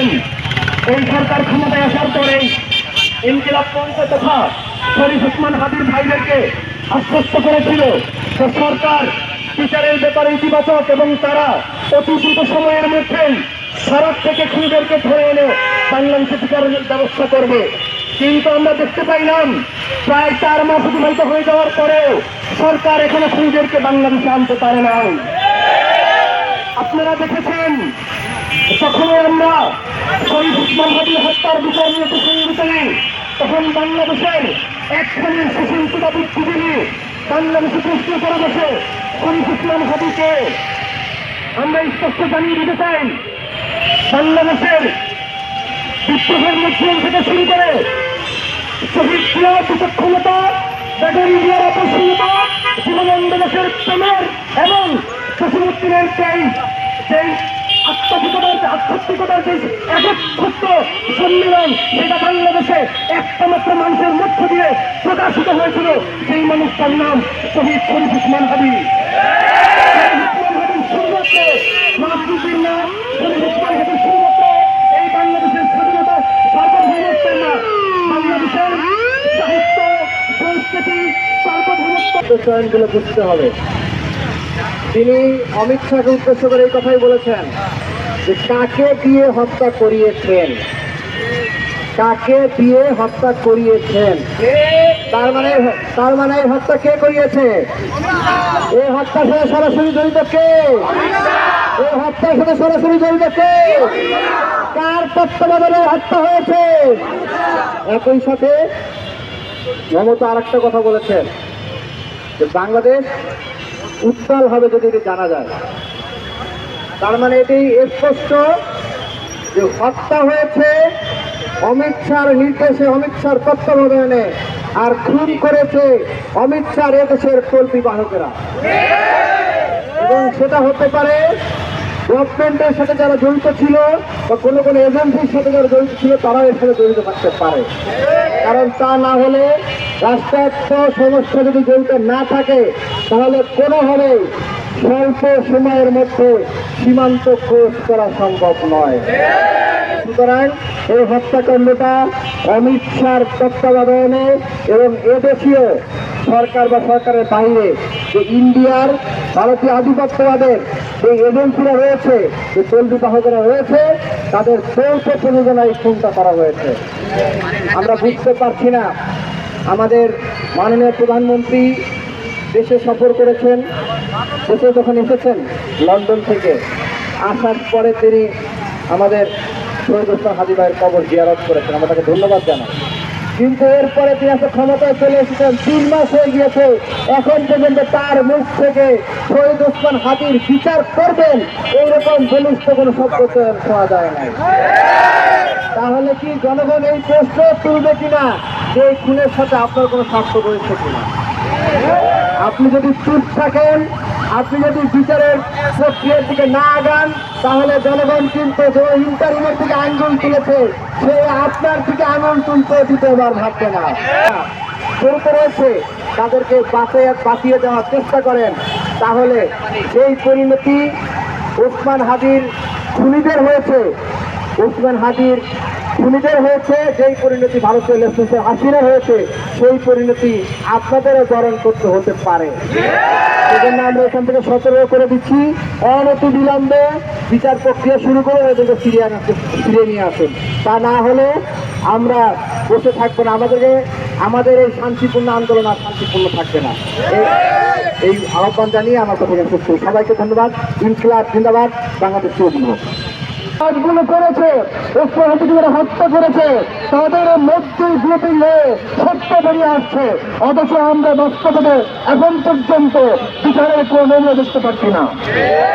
দেখেছেন এই সরকার ক্ষমতায় আসার পরেই ইনকিলাব মঞ্চ তথা শরীফ ওসমান হাদির ভাইদেরকে আশ্বস্ত করেছিল যে সরকার বিচারের ব্যাপারে ইতিবাচক এবং তারা অতি দ্রুত সময়ের মধ্যেই ভারত থেকে খুনিদেরকে ধরে এনে বাংলাদেশে বিচারের ব্যবস্থা করবে। কিন্তু আমরা দেখতে পাইলাম প্রায় 4 মাস অতিবাহিত হয়ে যাওয়ার পরেও সরকার এখনো খুনিদেরকে বাংলাদেশে আনতে পারে নাই। আপনারা দেখেছেন যখন আমরা শরীফ ওসমান হাদির হত্যার বিচার নিয়ে প্রসঙ্গিত নেই, তখন বাংলাদেশের এক শ্রেণীর সহিংসতা বুদ্ধিজীবী বাংলাদেশে প্রশ্ন করে বসে শরীফ ওসমান হাদিকে আমরা স্পষ্ট জানিয়ে দিতে চাই, বাংলাদেশের বিদ্রোহের মুসলিম থেকে শুরু করে শহীদ জিয়ার বিচক্ষণতা, বেগম জিয়ার আকর্ষণীয়তা, জীবনানন্দ দাশের প্রেমের এবং জসিমউদ্দিনের সেই আধ্যাত্মিকতার যে একত্রিত সম্মেলন, সেটা বাংলাদেশে একটা মাত্র মানুষের মধ্য দিয়ে প্রকাশিত হয়েছিল। সেই মানুষটার নাম শহীদ শরীফ ওসমান হাদি। রাজনীতির নাম শরীফ ওসমান হাদির শুধুমাত্র এই বাংলাদেশের স্বাধীনতা সার্বভৌমত্বের না, বাংলাদেশের সাহিত্য সংস্কৃতি সার্বভৌমত্ব বুঝতে হবে। তিনি অমিত শাহকে উদ্দেশ্য করে এই কথাই বলেছেন যে কাকে দিয়ে হত্যা করিয়েছেন, কাকে দিয়ে হত্যা করিয়েছেন, তার মানে এই হত্যা কে করিয়েছে? এই হত্যার সাথে সরাসরি জড়িত কে? এই হত্যার সাথে সরাসরি জড়িত কে? কার তত্ত্বাবধানে হত্যা হয়েছে? একই সাথে মমতা আর একটা কথা বলেছেন যে বাংলাদেশ উত্তাল হবে যদি এটি জানা যায়। তার মানে এটি স্পষ্ট যে হত্যা হয়েছে অমিত শাহর নির্দেশে, অমিত শাহর তত্ত্বাবধানে, আর খুন করেছে অমিত শাহর এদেশের কল্পি বাহকেরা। এবং সেটা হতে পারে গভর্নমেন্টের সাথে যারা জড়িত ছিল বা কোনো কোনো এজেন্সির সাথে যারা জড়িত ছিল তারাও এর সাথে জড়িত থাকতে পারে। কারণ তা না হলে রাষ্ট্রায়ত্ত সংস্থা যদি জড়িত না থাকে তাহলে কোনোভাবেই স্বল্প সময়ের মধ্যে সীমান্ত ক্রস করা সম্ভব নয়। সুতরাং এই হত্যাকাণ্ডটা অমিত শাহর তত্ত্বাবধানে এবং এদেশীয় সরকার বা সরকারের বাইরে যে ইন্ডিয়ার ভারতীয় আধিপত্যবাদের যে এজেন্সিরা রয়েছে, যে চলতি বাহকেরা রয়েছে, তাদের যৌথ প্রযোজনায় খুনটা করা হয়েছে। আমরা বুঝতে পারছি না। আমাদের মাননীয় প্রধানমন্ত্রী দেশে সফর করেছেন, দেশে যখন এসেছেন লন্ডন থেকে, আসার পরে তিনি আমাদের শহীদ ওসমান হাদি ভাইয়ের কবর জিয়ারত করেছেন, আমরা তাকে ধন্যবাদ জানাই। কিন্তু এরপরে তিনি আসলে ক্ষমতায় চলে এসেছেন, 3 মাস হয়ে গিয়েছে, এখন পর্যন্ত তার মুখ থেকে শহীদ ওসমান হাদির বিচার করবেন এইরকম বলিষ্ঠ কোনো শব্দ শোনা যায় নাই। তাহলে কি জনগণ এই প্রশ্ন তুলবে কিনা যে এই খুনের সাথে আপনার কোনো স্বার্থ রয়েছে কিনা? আপনি যদি চুপ থাকেন, আপনি যদি বিচারের প্রক্রিয়ার দিকে না আগান, তাহলে জনগণ কিন্তু যে ইন্টারিমের দিকে আঙ্গুল তুলেছে সে আপনার দিকে আঙুল তুলতে দিতে এবার ভাববে না। শুরু রয়েছে তাদেরকে বাঁচিয়ে দেওয়ার চেষ্টা করেন, তাহলে সেই পরিণতি ওসমান হাদির খুনিদের হয়েছে, ওসমান হাদির খুনিদের হয়েছে, যেই পরিণতি ভারতীয় লেফটেন্যান্ট হাসিনা হয়েছে সেই পরিণতি আপনাদেরও বরণ করতে হতে পারে। সেজন্য আমরা এখান থেকে সতর্ক করে দিচ্ছি, অনতি বিলম্বে বিচার প্রক্রিয়া শুরু করে এদেরকে ফিরিয়ে নিয়ে আসুন। তা না হলে আমরা বসে থাকবো না, আমাদের এই শান্তিপূর্ণ আন্দোলন আর শান্তিপূর্ণ থাকবে না। এই আহ্বান জানিয়ে আমার কথা শেষ করছি। সবাইকে ধন্যবাদ। ইনকিলাব জিন্দাবাদ, বাংলাদেশ জিন্দাবাদ। কাজগুলো করেছে, হত্যা করেছে, তাদের মধ্যেই গ্রুপিং হয়ে সত্য বেরিয়ে আসছে, অথচ আমরা বাস্তবে এখন পর্যন্ত বিচারের কোনো নমুনা দেখতে পাচ্ছি না।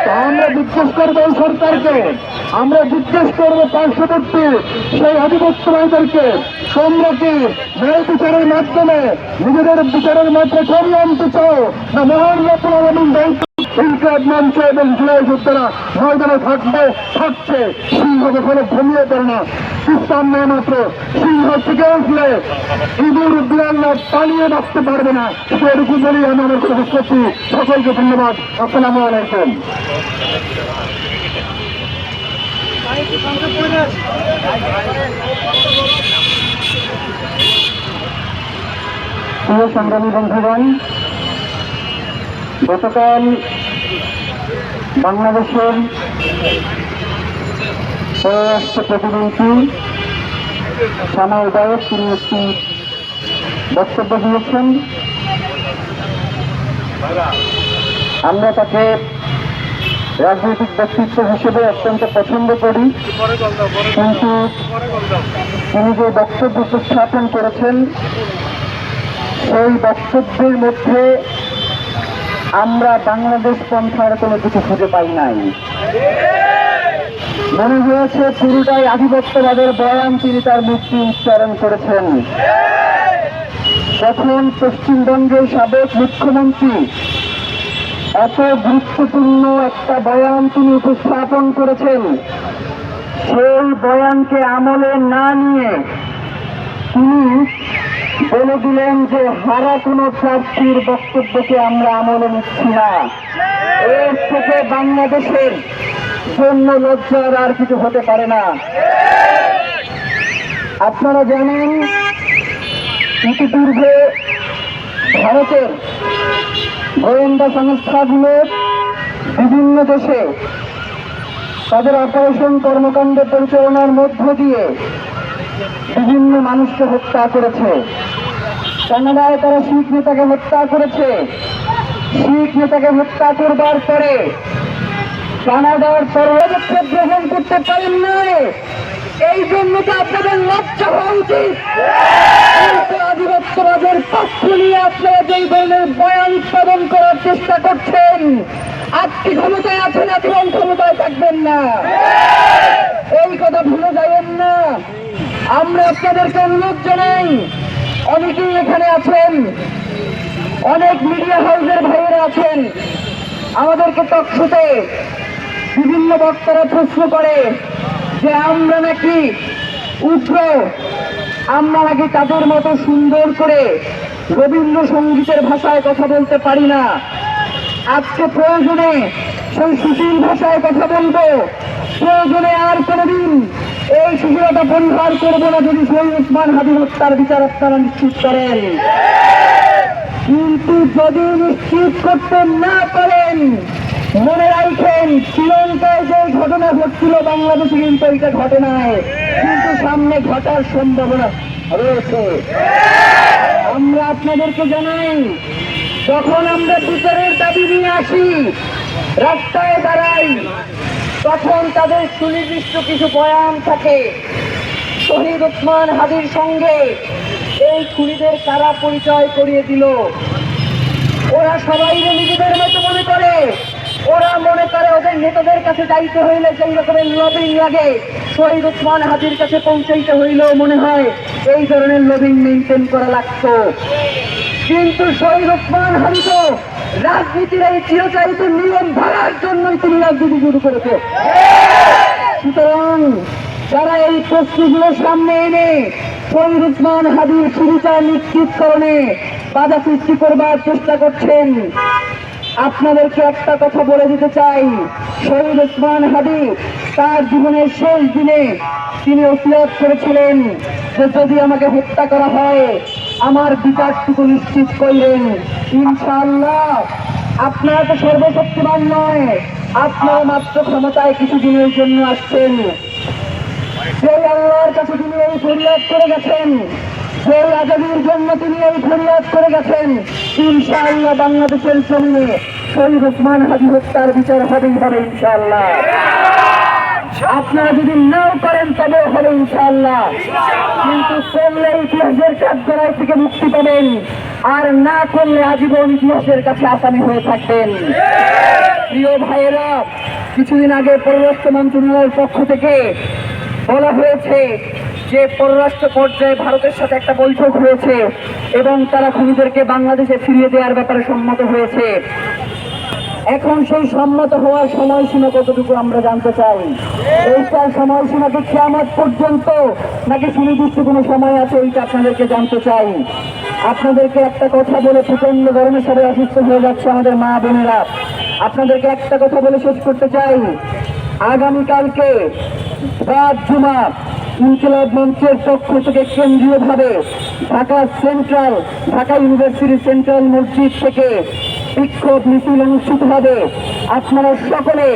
তা আমরা জিজ্ঞেস করবো এই সরকারকে, আমরা জিজ্ঞেস করবো পার্শ্ববর্তী সেই আধিপত্যবাদীদেরকে, তোমরা কি ন্যায় বিচারের মাধ্যমে নিজেদের বিচারের মাধ্যমে সরিয়ে আনতে চাও, না মহান রব্বুল আলামিন দায়িত্ব ইনকিলাব মঞ্চ এবং জুলাই যোদ্ধারা ময়দানে থাকছে। সিংহ কখনো ঘুমিয়ে পড়ে না, ইসলাম নয় মাত্র, সিংহ থেকে উঠলে ইঁদুর বিড়াল পালিয়ে বাঁচতে পারবে না। সেরকম বলেই আমি আমার কথা শেষ করছি। সকলকে ধন্যবাদ। আসসালামু আলাইকুম। প্রিয় সংগ্রামী বন্ধুগণ, গতকাল বাংলাদেশের পররাষ্ট্র প্রতিমন্ত্রী শামা উবায়েদ তিনি একটি বক্তব্য দিয়েছেন। আমরা তাকে রাজনৈতিক ব্যক্তিত্ব হিসেবে অত্যন্ত পছন্দ করি, কিন্তু তিনি যে বক্তব্য উপস্থাপন করেছেন সেই বক্তব্যের মধ্যে আমরা বাংলাদেশ পন্থার কোনো কিছু খুঁজে পাই নাই। মনে হয়েছে পুরোটাই আধিপত্যবাদের বয়ান তিনি তার মুক্তি উচ্চারণ করেছেন। যখন পশ্চিমবঙ্গের সাবেক মুখ্যমন্ত্রী এত গুরুত্বপূর্ণ একটা বয়ান তিনি উপস্থাপন করেছেন, সেই বয়ানকে আমলে না নিয়ে তিনি বলে দিলেন যে হারা কোনো প্রার্থীর বক্তব্যকে আমরা আমলে নিচ্ছি না। এর থেকে বাংলাদেশের জন্য লজ্জার আর কিছু হতে পারে না। আপনারা জানেন ইতিপূর্বে ভারতের গোয়েন্দা সংস্থাগুলো বিভিন্ন দেশে তাদের অপারেশন কর্মকাণ্ড পরিচালনার মধ্য দিয়ে বিভিন্ন মানুষকে হত্যা করেছে। কানাডায় তারা শিখ নেতাকে হত্যা করেছে। শিখ নেতাকে হত্যা করবার পরে কানাডার পদক্ষেপ গ্রহণ করতে পারেন না। এই জন্য তো আপনাদের লজ্জা হওয়া উচিত। আধিপত্যবাদের পক্ষ নিয়ে আপনারা যেই ধরনের বয়ান উৎপাদন করার চেষ্টা করছেন, আজকে ক্ষমতায় আছেন, আজীবন ক্ষমতায় থাকবেন না, এই কথা ভুলে যাবেন না। আমরা আপনাদেরকে অনুরোধ জানাই, অনেকেই এখানে আছেন, অনেক মিডিয়া হাউসের ভাইয়েরা আছেন, আমাদেরকে টকশোতে বিভিন্ন বক্তারা প্রশ্ন করে যে আমরা নাকি উগ্র, আমরা নাকি তাদের মতো সুন্দর করে রবীন্দ্রসঙ্গীতের ভাষায় কথা বলতে পারি না। আজকে প্রয়োজনে সেই সুশীল ভাষায় কথা বলবো, প্রয়োজনে আর কোনদিন এই সুশীলতা পরিহার করবো না যদি শহীদ ওসমান হাদি হত্যার বিচার আপনারা নিশ্চিত করেন। কিন্তু যদি নিশ্চিত করতে না পারেন, মনে রাখেন শ্রীলঙ্কায় যে ঘটনা ঘটছিল বাংলাদেশে কিন্তু এটা ঘটে নাই, কিন্তু সামনে ঘটার সম্ভাবনা রয়েছে। আমরা আপনাদেরকে জানাই, যখন আমরা বিচারের দাবি নিয়ে আসি, রাস্তায় দাঁড়াই, তখন তাদের সুনির্দিষ্ট কিছু বয়ান থাকে। শহীদ ওসমান হাদির সঙ্গে এই খুনিদের কারা পরিচয় করিয়ে দিল। ওরা সবাই নিজেদের মতো মনে করে, ওরা মনে করে ওদের নেতাদের কাছে যাইতে হইলে সেই রকমের লবিং লাগে, শহীদ ওসমান হাদির কাছে পৌঁছাইতে হইলেও মনে হয় এই ধরনের লবিং মেনটেন করা লাগতো। কিন্তু শহীদ ওসমান হাদি তো রাজনীতির এই চিরচারিত নিয়ম ভাঙার জন্যই তিনি রাজনীতি শুরু করেছে। সুতরাং যারা এই প্রশ্নগুলো সামনে এনে শহীদ ওসমান হাদির সুবিচার নিশ্চিতকরণে বাধা সৃষ্টি করবার চেষ্টা করছেন, আপনাদেরকে একটা কথা বলে দিতে চাই, শহীদ ওসমান হাদি তার জীবনের শেষ দিনে তিনি ওসিয়ত করেছিলেন যে যদি আমাকে হত্যা করা হয় আমার বিচারটুকু নিশ্চিত করলেন। ইনশাআল্লাহ আপনারা তো সর্বশক্তিমান নয়, আপনারা মাত্র ক্ষমতায় কিছুদিনের জন্য আসছেন। সেই আল্লাহর কাছে তিনি এই ফরিয়াদ করে গেছেন, সেই আজাদির জন্য তিনি এই ফরিয়াদ করে গেছেন, ইনশাআল্লাহ বাংলাদেশের জমিনে শহীদ ওসমান হাদি হত্যার বিচার হবেই হবে ইনশাআল্লাহ। আপনারা যদি নাও করেন তবেও হবে ইনশাআল্লাহ। কিন্তু করলে ইতিহাসের কাঠগড়াই থেকে মুক্তি পাবেন, আর না করলে আজীবন ইতিহাসের কাছে আসামি হয়ে থাকবেন। প্রিয় ভাইয়েরা, কিছুদিন আগে পররাষ্ট্র মন্ত্রণালয়ের পক্ষ থেকে বলা হয়েছে যে পররাষ্ট্র পর্যায়ে ভারতের সাথে একটা বৈঠক হয়েছে এবং তারা খুনিদেরকে বাংলাদেশে ফিরিয়ে দেওয়ার ব্যাপারে সম্মত হয়েছে। এখন সেই সম্মত হওয়ার সময়সীমা কতটুকু আমরা জানতে চাই। এইটার সময়সীমা কি কিয়ামত পর্যন্ত নাকি সুনির্দিষ্ট কোনো সময় আছে, এইটা আপনাদেরকে জানতে চাই। আপনাদেরকে একটা কথা বলে, প্রচন্ড গরমে সবাই অসুস্থ হয়ে যাচ্ছে আমাদের মা বোনেরা, আপনাদেরকে একটা কথা বলে শেষ করতে চাই। আগামীকালকে রাত জুমা ইনকিলাব মঞ্চের পক্ষ থেকে কেন্দ্রীয়ভাবে ঢাকা ইউনিভার্সিটি সেন্ট্রাল মসজিদ থেকে বিক্ষোভ মিছিল অনুষ্ঠিত হবে। আপনারা সকলে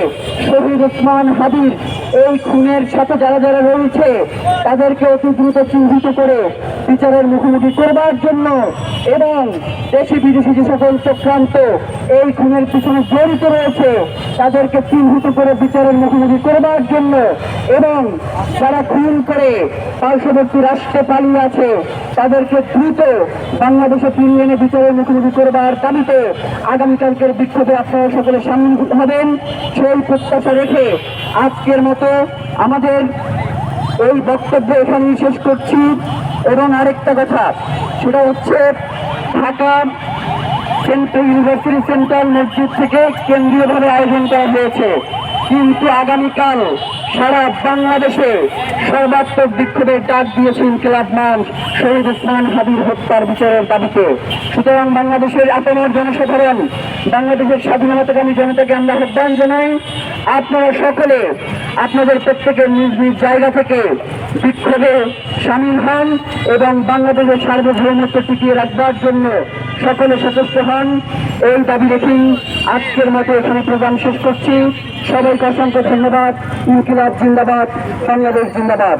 শহীদ ওসমান হাদির এই খুনের সাথে যারা যারা রয়েছে তাদেরকে অতি দ্রুত চিহ্নিত করে বিচারের মুখোমুখি করবার জন্য এবং দেশি বিদেশি যে সকল চক্রান্ত এই খুনের পিছনে জড়িত রয়েছে তাদেরকে চিহ্নিত করে বিচারের মুখোমুখি করবার জন্য এবং যারা খুন করে পার্শ্ববর্তী রাষ্ট্রে পালিয়ে আছে তাদেরকে দ্রুত বাংলাদেশে ফিরিয়ে এনে বিচারের মুখোমুখি করবার দাবিতে আগামীকালকের বিক্ষোভে আপনারা সকলে সামিল হবেন সেই প্রত্যাশা রেখে আজকের মতো আমাদের এই বক্তব্য এখানেই শেষ করছি। এবং আরেকটা কথা, সেটা হচ্ছে ঢাকা ইউনিভার্সিটি সেন্ট্রাল মসজিদ থেকে কেন্দ্রীয়ভাবে আয়োজন করা হয়েছে, কিন্তু আগামীকাল সারা বাংলাদেশে সর্বাত্মক বিক্ষোভের ডাক দিয়েছে ইনকিলাব মঞ্চ শহীদ ওসমান হাদির হত্যার বিচারের দাবিতে। সুতরাং বাংলাদেশের আপামর জনসাধারণ, বাংলাদেশের স্বাধীনতাকামী জনতাকে আমরা আহ্বান জানাই, আপনারা সকলে আপনাদের প্রত্যেকের নিজ নিজ জায়গা থেকে বিক্ষোভে সামিল হন এবং বাংলাদেশের সার্বভৌমত্ব টিকিয়ে রাখবার জন্য সকলে সচেষ্ট হন। এই দাবি রেখেই আজকের মতো এখানে প্রোগ্রাম শেষ করছি। সবাইকে অসংখ্য ধন্যবাদ। ইনকিলাব জিন্দাবাদ, বাংলাদেশ জিন্দাবাদ।